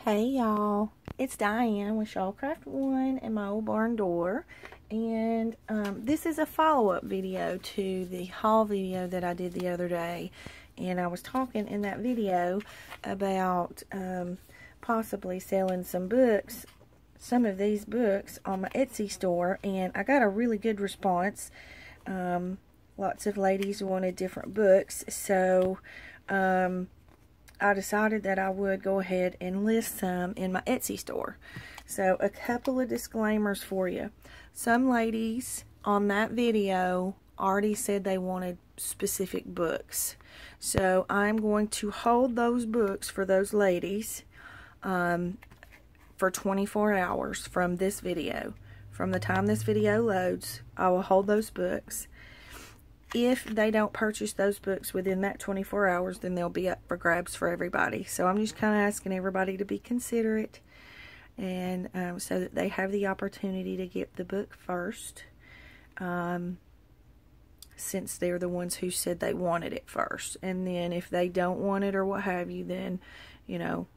Hey y'all, it's Diane with Shawcraft One and my old barn door, and this is a follow-up video to the haul video that I did the other day. And I was talking in that video about possibly selling some books, some of these books on my Etsy store, and I got a really good response. Lots of ladies wanted different books, so I decided that I would go ahead and list some in my Etsy store. So a couple of disclaimers for you. Some ladies on that video already said they wanted specific books. So I'm going to hold those books for those ladies for 24 hours from this video. From the time this video loads, I will hold those books. If they don't purchase those books within that 24 hours, then they'll be up for grabs for everybody. So I'm just kind of asking everybody to be considerate, and so that they have the opportunity to get the book first, since they're the ones who said they wanted it first. And then if they don't want it or what have you, then, you know,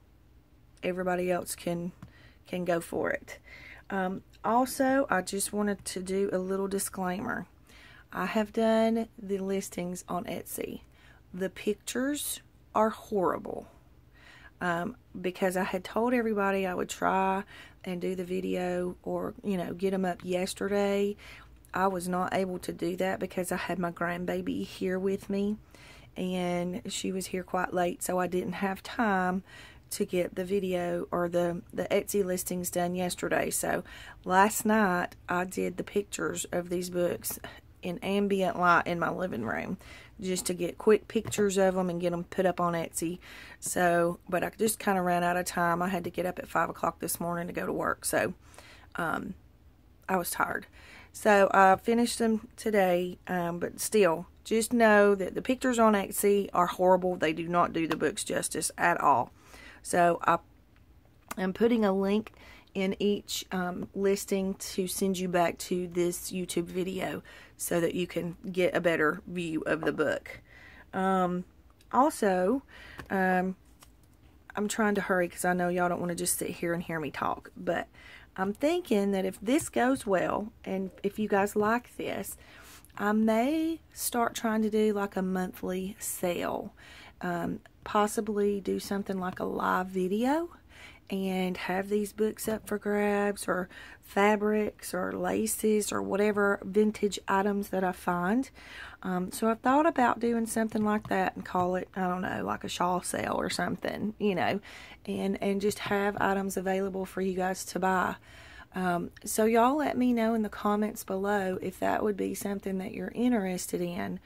everybody else can go for it. Also, I just wanted to do a little disclaimer. I have done the listings on Etsy. The pictures are horrible. Because I had told everybody I would try and do the video, or, you know, get them up yesterday. I was not able to do that because I had my grandbaby here with me, and she was here quite late, so I didn't have time to get the video or the Etsy listings done yesterday. So last night I did the pictures of these books in ambient light in my living room, just to get quick pictures of them and get them put up on Etsy. So, but I just kind of ran out of time. I had to get up at 5 o'clock this morning to go to work, so I was tired. So I finished them today, but still, just know that the pictures on Etsy are horrible. They do not do the books justice at all. So I'm putting a link in each listing to send you back to this YouTube video so that you can get a better view of the book. Also, I'm trying to hurry because I know y'all don't want to just sit here and hear me talk, but I'm thinking that if this goes well and if you guys like this, I may start trying to do like a monthly sale. Possibly do something like a live video and have these books up for grabs, or fabrics or laces or whatever vintage items that I find. So I've thought about doing something like that and call it, I don't know, like a shawl sale or something, you know, and just have items available for you guys to buy. So y'all let me know in the comments below if that would be something that you're interested in,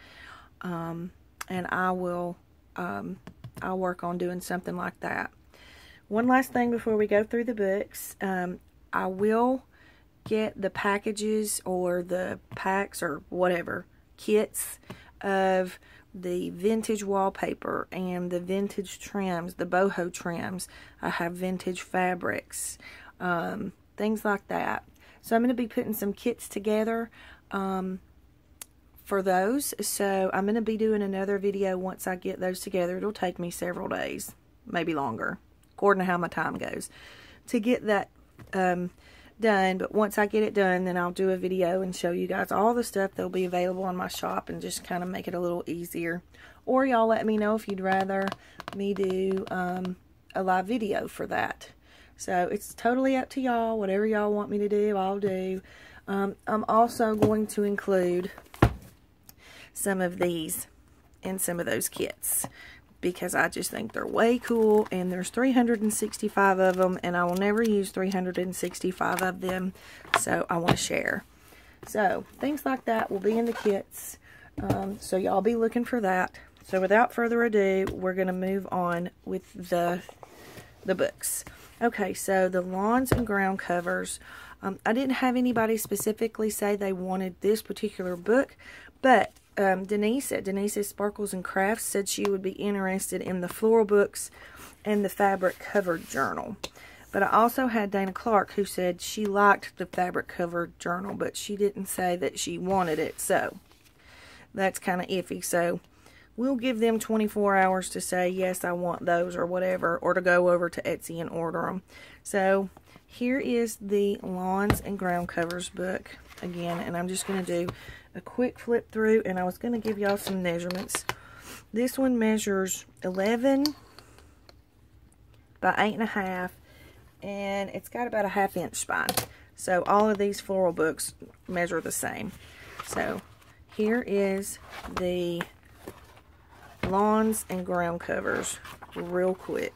and I will I'll work on doing something like that. One last thing before we go through the books, I will get the packages or the packs or whatever, kits of the vintage wallpaper and the vintage trims, the boho trims. I have vintage fabrics, things like that. So I'm going to be putting some kits together for those. So I'm going to be doing another video once I get those together. It'll take me several days, maybe longer, according to how my time goes, to get that done. But once I get it done, then I'll do a video and show you guys all the stuff that'll be available in my shop and just kind of make it a little easier. Or y'all let me know if you'd rather me do a live video for that. So it's totally up to y'all. Whatever y'all want me to do, I'll do. I'm also going to include some of these in some of those kits, because I just think they're way cool, and there's 365 of them, and I will never use 365 of them, so I want to share. So things like that will be in the kits, so y'all be looking for that. So without further ado, we're going to move on with the books. Okay, so the lawns and ground covers, I didn't have anybody specifically say they wanted this particular book, but Denise at Denise's Sparkles and Crafts said she would be interested in the floral books and the fabric covered journal. But I also had Dana Clark, who said she liked the fabric covered journal, but she didn't say that she wanted it, so that's kind of iffy. So we'll give them 24 hours to say, yes, I want those or whatever, or to go over to Etsy and order them. So here is the Lawns and Ground Covers book again, and I'm just going to do a quick flip through, and I was going to give y'all some measurements. This one measures 11 by 8.5, and it's got about a 1/2 inch spine. So all of these floral books measure the same. So here is the Lawns and Ground Covers real quick.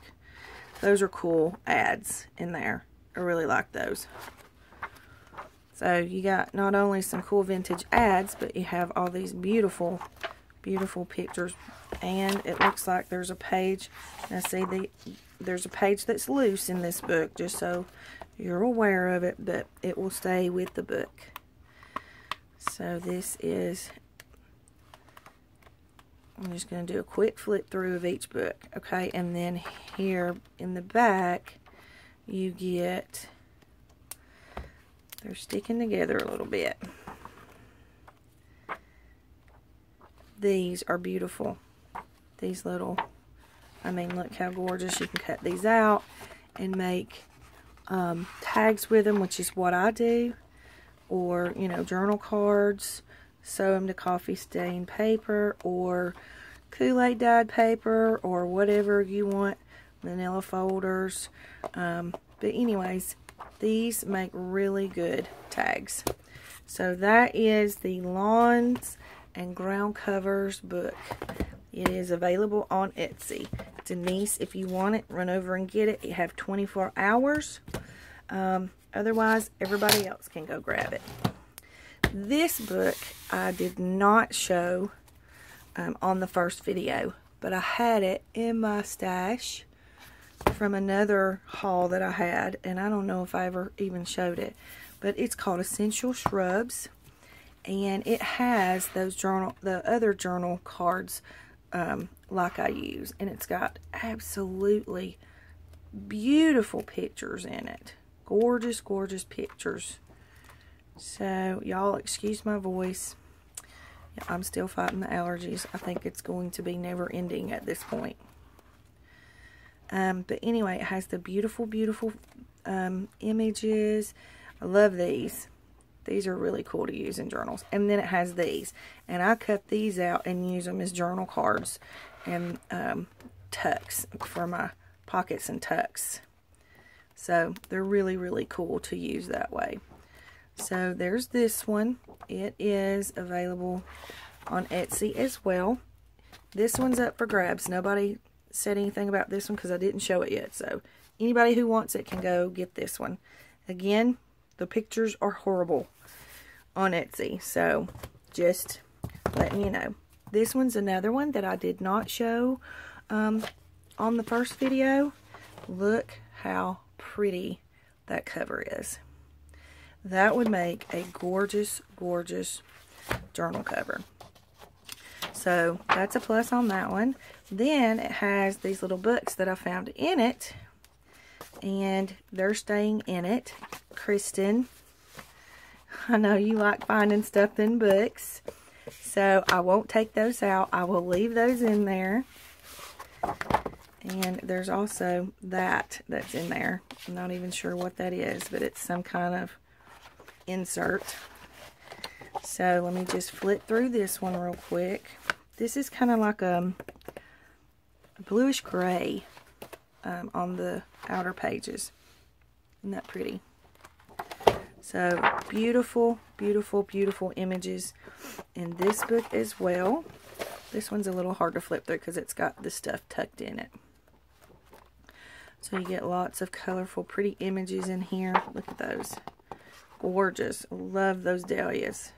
Those are cool ads in there. I really like those. So you got not only some cool vintage ads, but you have all these beautiful, beautiful pictures. And it looks like there's a page. Now see, there's a page that's loose in this book, just so you're aware of it, but it will stay with the book. So this is, I'm just going to do a quick flip through of each book, okay? And then here in the back, you get, they're sticking together a little bit. These are beautiful. These little, I mean, look how gorgeous. You can cut these out and make tags with them, which is what I do. Or, you know, journal cards, sew them to coffee stain paper, or Kool-Aid dyed paper, or whatever you want, manila folders. But anyways, these make really good tags. So that is the Lawns and Ground Covers book. It is available on Etsy. Denise, if you want it, run over and get it. You have 24 hours. Otherwise, everybody else can go grab it. This book I did not show on the first video, but I had it in my stash from another haul that I had, and I don't know if I ever even showed it, but it's called Essential Shrubs, and it has those the other journal cards like I use, and it's got absolutely beautiful pictures in it. Gorgeous, gorgeous pictures. So, y'all excuse my voice. I'm still fighting the allergies. I think it's going to be never ending at this point. But anyway, it has the beautiful, beautiful images. I love these. These are really cool to use in journals. And then it has these. And I cut these out and use them as journal cards and tucks for my pockets and tucks. So they're really, really cool to use that way. So there's this one. It is available on Etsy as well. This one's up for grabs. Nobody said anything about this one because I didn't show it yet. So anybody who wants it can go get this one. Again, the pictures are horrible on Etsy. So just letting you know. This one's another one that I did not show on the first video. Look how pretty that cover is. That would make a gorgeous, gorgeous journal cover. So that's a plus on that one. Then it has these little books that I found in it, and they're staying in it. Kristen, I know you like finding stuff in books, so I won't take those out. I will leave those in there. And there's also that's in there. I'm not even sure what that is, but it's some kind of insert. So let me just flip through this one real quick. This is kind of like a bluish gray on the outer pages. Isn't that pretty? So beautiful, beautiful, beautiful images in this book as well. This one's a little hard to flip through because it's got the stuff tucked in it. So you get lots of colorful, pretty images in here. Look at those. Gorgeous. Love those dahlias.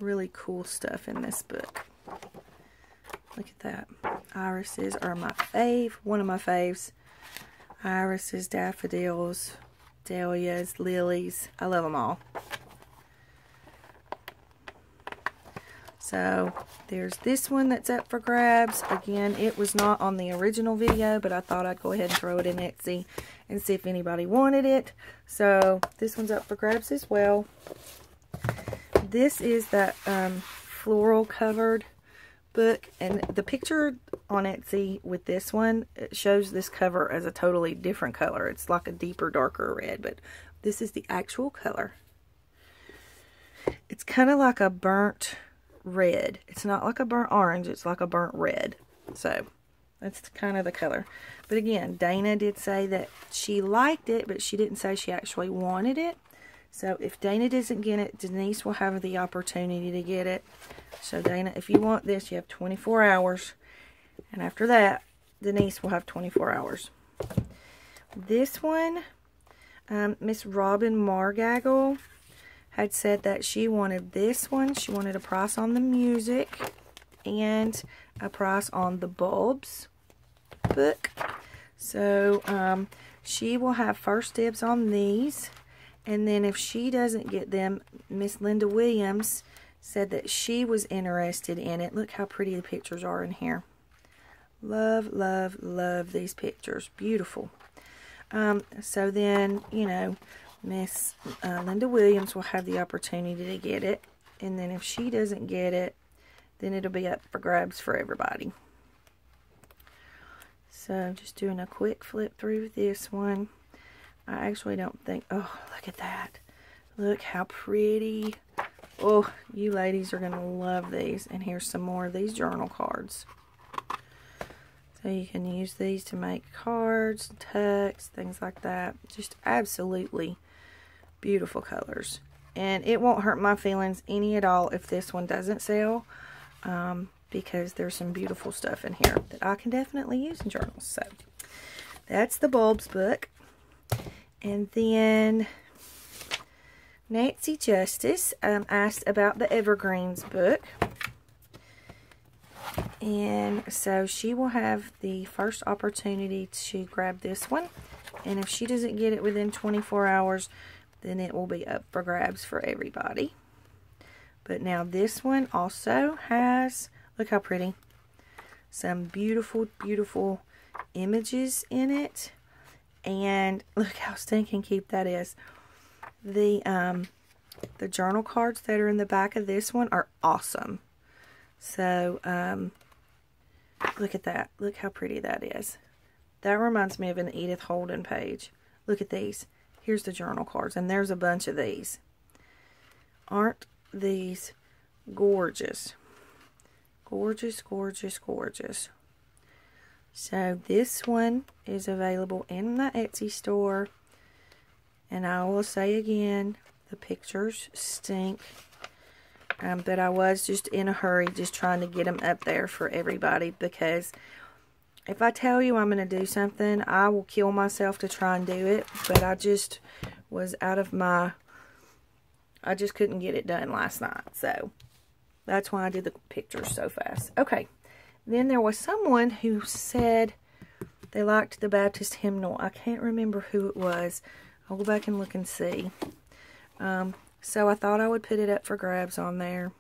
Really cool stuff in this book. Look at that. Irises are my fave. One of my faves. Irises, daffodils, dahlias, lilies. I love them all. So there's this one that's up for grabs. Again, it was not on the original video, but I thought I'd go ahead and throw it in Etsy and see if anybody wanted it. So this one's up for grabs as well. This is that floral covered book, and the picture on Etsy with this one, it shows this cover as a totally different color. It's like a deeper, darker red, but this is the actual color. It's kind of like a burnt red. It's not like a burnt orange, it's like a burnt red. So that's kind of the color. But again, Dana did say that she liked it, but she didn't say she actually wanted it. So if Dana doesn't get it, Denise will have the opportunity to get it. So Dana, if you want this, you have 24 hours. And after that, Denise will have 24 hours. This one, Miss Robin Margaggle had said that she wanted this one. She wanted a price on the music and a price on the bulbs book. So she will have first dibs on these. And then if she doesn't get them, Miss Linda Williams said that she was interested in it. Look how pretty the pictures are in here. Love, love, love these pictures. Beautiful. So then, you know, Miss Linda Williams will have the opportunity to get it. And then if she doesn't get it, then it'll be up for grabs for everybody. So just doing a quick flip through this one. I actually don't think, oh, look at that. Look how pretty. Oh, you ladies are going to love these. And here's some more of these journal cards. So you can use these to make cards, text, things like that. Just absolutely beautiful colors. And it won't hurt my feelings any at all if this one doesn't sell. Because there's some beautiful stuff in here that I can definitely use in journals. So that's the bulbs book. And then Nancy Justice asked about the Evergreens book. And so she will have the first opportunity to grab this one. And if she doesn't get it within 24 hours, then it will be up for grabs for everybody. But now this one also has, look how pretty, some beautiful, beautiful images in it. And look how stinking cute that is. The journal cards that are in the back of this one are awesome. So, look at that. Look how pretty that is. That reminds me of an Edith Holden page. Look at these. Here's the journal cards, and there's a bunch of these. Aren't these gorgeous? Gorgeous, gorgeous, gorgeous. So this one is available in the Etsy store. And I will say again, the pictures stink. But I was just in a hurry, just trying to get them up there for everybody. Because if I tell you I'm going to do something, I will kill myself to try and do it. But I just was out of my... I just couldn't get it done last night. So that's why I did the pictures so fast. Okay. Then there was someone who said they liked the Baptist hymnal. I can't remember who it was. I'll go back and look and see. So I thought I would put it up for grabs on there.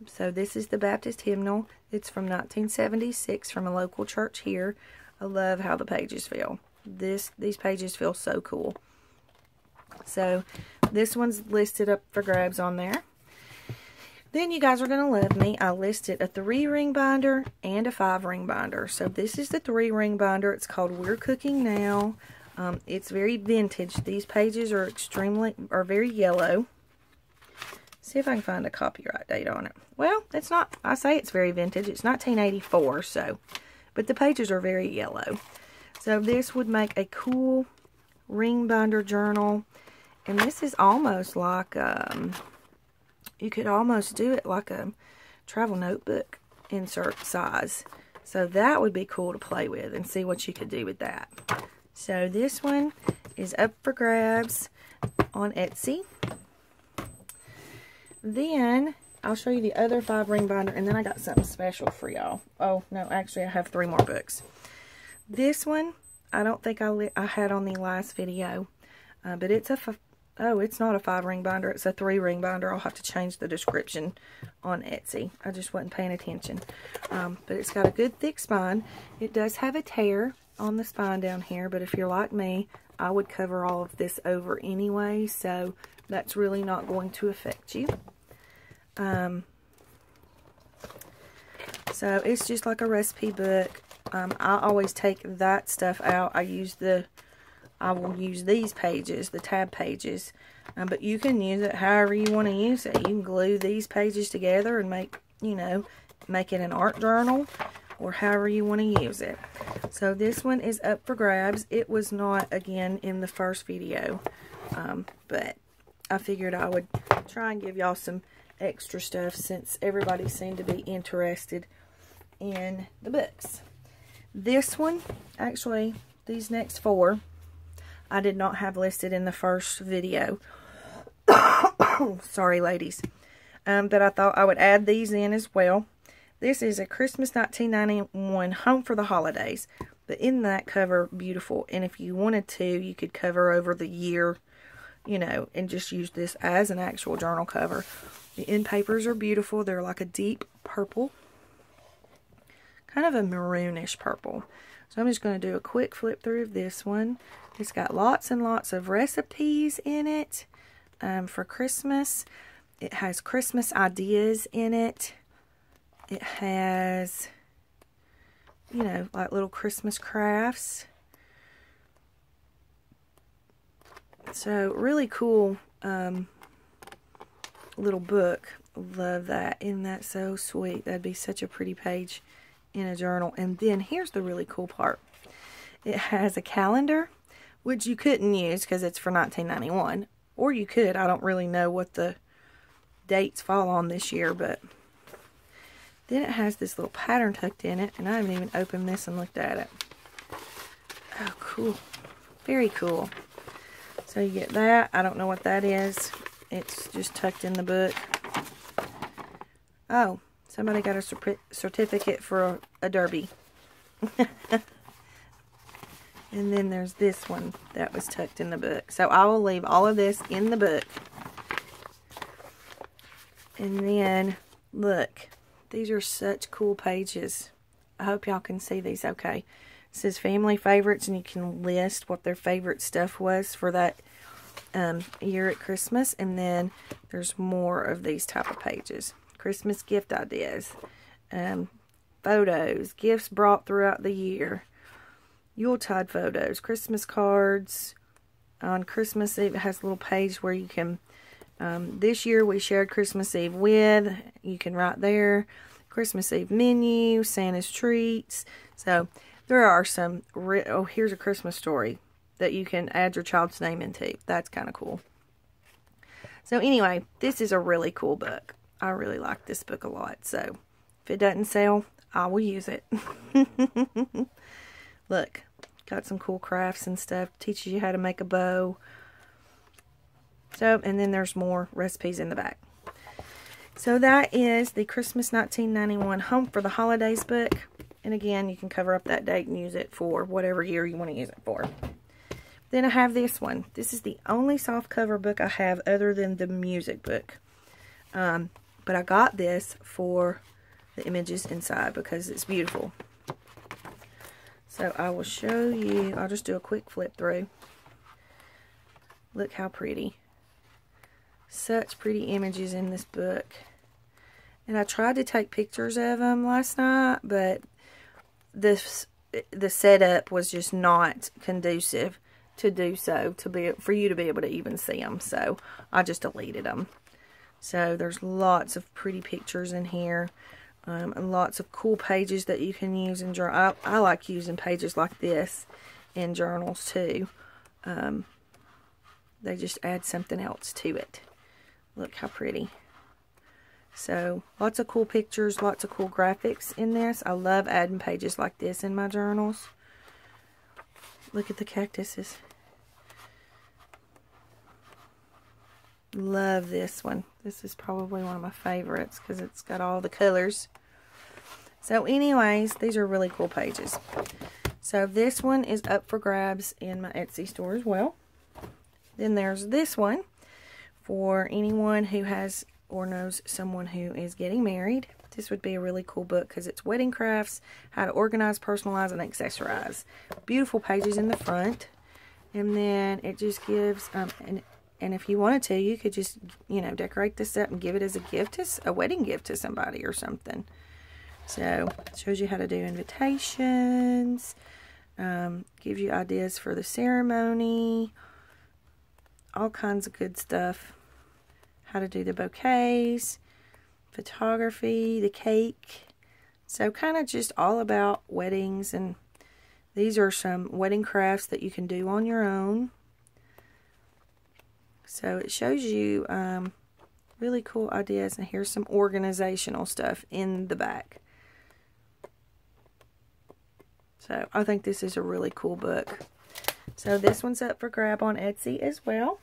So this is the Baptist hymnal. It's from 1976 from a local church here. I love how the pages feel. These pages feel so cool. So this one's listed up for grabs on there. Then you guys are going to love me. I listed a 3-ring binder and a 5-ring binder. So this is the 3-ring binder. It's called We're Cooking Now. It's very vintage. These pages are very yellow. See if I can find a copyright date on it. Well, it's not. I say it's very vintage. It's 1984. So, but the pages are very yellow. So this would make a cool ring binder journal. And this is almost like you could almost do it like a travel notebook insert size. So that would be cool to play with and see what you could do with that. So this one is up for grabs on Etsy. Then I'll show you the other 5-ring binder, and then I got something special for y'all. Oh, no, actually I have 3 more books. This one, I don't think I had on the last video, but it's it's not a 5-ring binder. It's a 3-ring binder. I'll have to change the description on Etsy. I just wasn't paying attention. But it's got a good thick spine. It does have a tear on the spine down here, but if you're like me, I would cover all of this over anyway, so that's really not going to affect you. So it's just like a recipe book. I always take that stuff out. I will use these pages, the tab pages. But you can use it however you want to use it. You can glue these pages together and make it an art journal, or however you want to use it. So this one is up for grabs. It was not, again, in the first video. But I figured I would try and give y'all some extra stuff since everybody seemed to be interested in the books. This one, actually, these next 4, I did not have listed in the first video. Sorry, ladies. But I thought I would add these in as well. This is a Christmas 1991 Home for the Holidays. But isn't that cover beautiful? And if you wanted to, you could cover over the year, and just use this as an actual journal cover. The end papers are beautiful. They're like a deep purple. Kind of a maroonish purple. So I'm just going to do a quick flip through of this one. It's got lots and lots of recipes in it for Christmas. It has Christmas ideas in it. It has, like little Christmas crafts. So really cool little book. Love that. Isn't that so sweet? That'd be such a pretty page in a journal. And then here's the really cool part. It has a calendar, which you couldn't use because it's for 1991. Or you could. I don't really know what the dates fall on this year, but then it has this little pattern tucked in it, and I haven't even opened this and looked at it. Oh, cool. Very cool. So you get that. I don't know what that is. It's just tucked in the book. Oh, somebody got a certificate for a derby. And then there's this one that was tucked in the book. So I will leave all of this in the book. And then, look, these are such cool pages. I hope y'all can see these okay. It says family favorites, and you can list what their favorite stuff was for that year at Christmas. And then there's more of these type of pages. Christmas gift ideas, photos, gifts brought throughout the year, Yuletide photos, Christmas cards. On Christmas Eve, it has a little page where you can, this year we shared Christmas Eve with, you can write there, Christmas Eve menu, Santa's treats. So there are some, oh, here's a Christmas story that you can add your child's name into. That's kind of cool. So anyway, this is a really cool book. I really like this book a lot. So if it doesn't sell, I will use it. Look, got some cool crafts and stuff. Teaches you how to make a bow. So, and then there's more recipes in the back. So that is the Christmas 1991 Home for the Holidays book. And again, you can cover up that date and use it for whatever year you want to use it for. Then I have this one. This is the only softcover book I have other than the music book. But I got this for the images inside because it's beautiful. So I will show you. I'll just do a quick flip through. Look how pretty. Such pretty images in this book. And I tried to take pictures of them last night, but the setup was just not conducive to do so, for you to be able to even see them. So I just deleted them. So there's lots of pretty pictures in here. And lots of cool pages that you can use in journal. I like using pages like this in journals too. They just add something else to it. Look how pretty. So lots of cool pictures, lots of cool graphics in this. I love adding pages like this in my journals. Look at the cactuses. Love this one. This is probably one of my favorites because it's got all the colors. So anyways, these are really cool pages. So this one is up for grabs in my Etsy store as well. Then there's this one for anyone who has or knows someone who is getting married. This would be a really cool book because it's wedding crafts, how to organize, personalize, and accessorize. Beautiful pages in the front. And then it just gives And if you wanted to, you could just, you know, decorate this up and give it as a gift, as a wedding gift to somebody or something. So, it shows you how to do invitations, gives you ideas for the ceremony, all kinds of good stuff. How to do the bouquets, photography, the cake. So, kind of just all about weddings. And these are some wedding crafts that you can do on your own. So, it shows you really cool ideas. And here's some organizational stuff in the back. So, I think this is a really cool book. So, this one's up for grab on Etsy as well.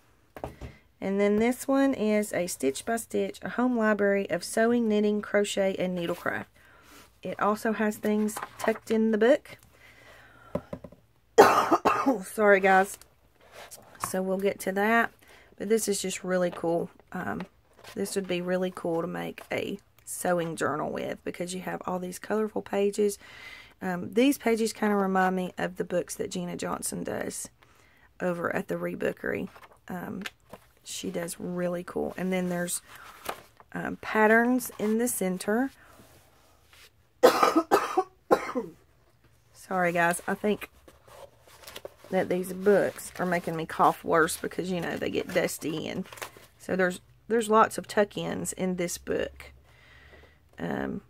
And then this one is a Stitch by Stitch, a home library of sewing, knitting, crochet, and needlecraft. It also has things tucked in the book. Sorry, guys. So, we'll get to that. But this is just really cool. This would be really cool to make a sewing journal with, because you have all these colorful pages. These pages kind of remind me of the books that Gina Johnson does over at the Rebookery. She does really cool. And then there's patterns in the center. Sorry, guys. I think that these books are making me cough worse because, you know, they get dusty. And so there's lots of tuck-ins in this book. And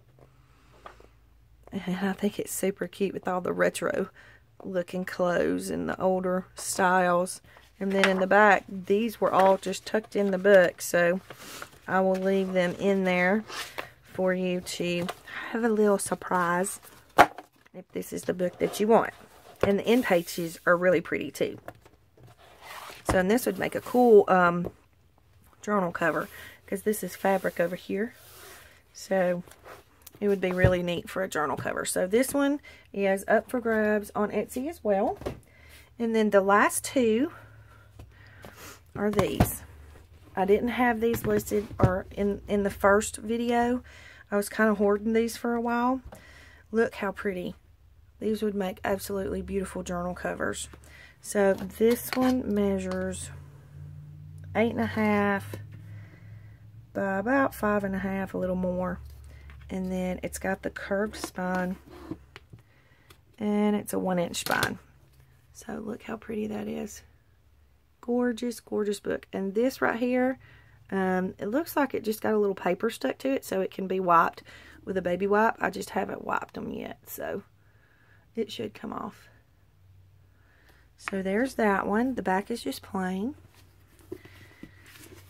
I think it's super cute with all the retro looking clothes and the older styles. And then in the back, these were all just tucked in the book. So I will leave them in there for you to have a little surprise if this is the book that you want. And the end pages are really pretty too. So, and this would make a cool journal cover, because this is fabric over here. So it would be really neat for a journal cover. So this one is up for grabs on Etsy as well. And then the last two are these. I didn't have these listed or in the first video. I was kind of hoarding these for a while. Look how pretty. These would make absolutely beautiful journal covers. So this one measures 8.5 by about 5.5, a little more. And then it's got the curved spine. And it's a 1-inch spine. So look how pretty that is. Gorgeous, gorgeous book. And this right here, it looks like it just got a little paper stuck to it, so it can be wiped with a baby wipe. I just haven't wiped them yet, so it should come off. So there's that one. The back is just plain.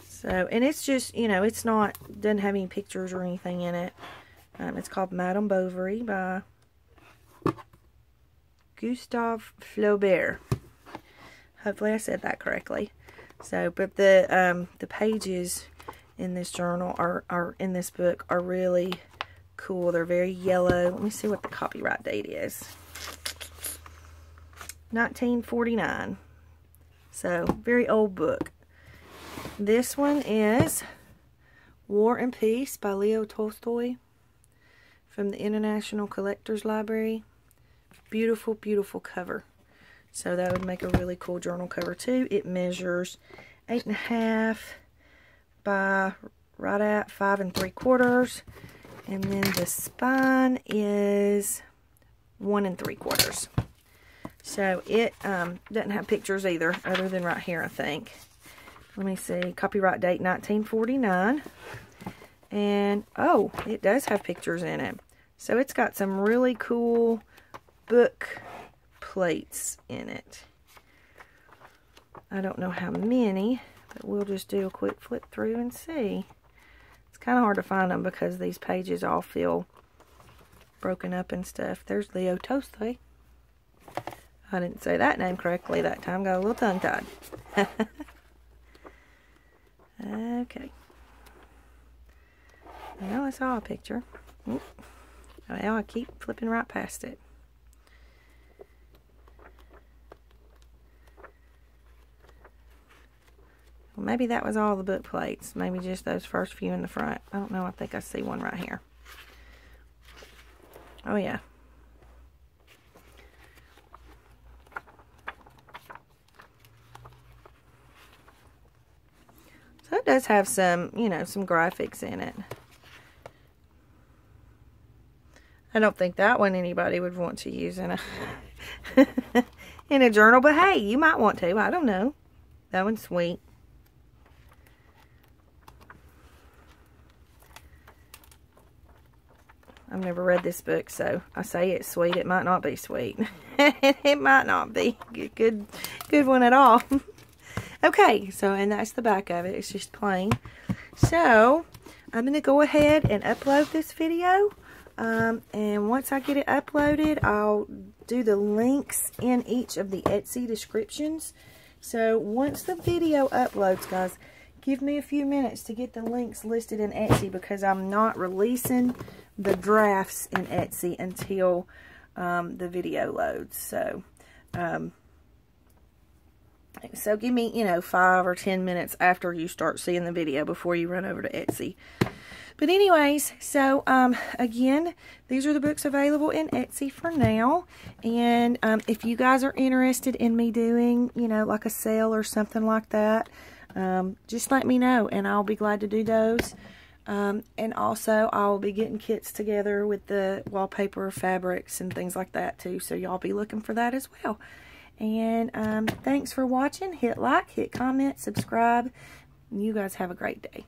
So, and it's just, you know, it's not, doesn't have any pictures or anything in it. It's called Madame Bovary by Gustave Flaubert. Hopefully I said that correctly. So, but the pages in this journal are in this book are really cool. They're very yellow. Let me see what the copyright date is. 1949. So, very old book. This one is War and Peace by Leo Tolstoy from the International Collectors Library. Beautiful, beautiful cover. So that would make a really cool journal cover too. It measures 8.5 by right at 5 3/4. And then the spine is 1 3/4. So it doesn't have pictures either, other than right here, I think. Let me see. Copyright date 1949. And, oh, it does have pictures in it. So it's got some really cool book plates in it. I don't know how many, but we'll just do a quick flip through and see. It's kind of hard to find them because these pages all feel broken up and stuff. There's Leo Tolstoy. I didn't say that name correctly that time. Got a little tongue-tied. Okay. Well, I saw a picture. Well, I keep flipping right past it. Well, maybe that was all the book plates. Maybe just those first few in the front. I don't know. I think I see one right here. Oh, yeah. does have some, you know, some graphics in it. I don't think that one anybody would want to use in a in a journal, but hey, you might want to. I don't know. That one's sweet. I've never read this book, so I say it's sweet. It might not be sweet. It might not be good one at all. Okay, so, and that's the back of it. It's just plain. So, I'm going to go ahead and upload this video. And once I get it uploaded, I'll do the links in each of the Etsy descriptions. So, once the video uploads, guys, give me a few minutes to get the links listed in Etsy, because I'm not releasing the drafts in Etsy until the video loads. So, so give me, you know, 5 or 10 minutes after you start seeing the video before you run over to Etsy. But anyways, so again, these are the books available in Etsy for now. And if you guys are interested in me doing, you know, like a sale or something like that, just let me know and I'll be glad to do those. And also, I'll be getting kits together with the wallpaper, fabrics, and things like that too. So y'all be looking for that as well. And thanks for watching. Hit like, hit comment, subscribe. You guys have a great day.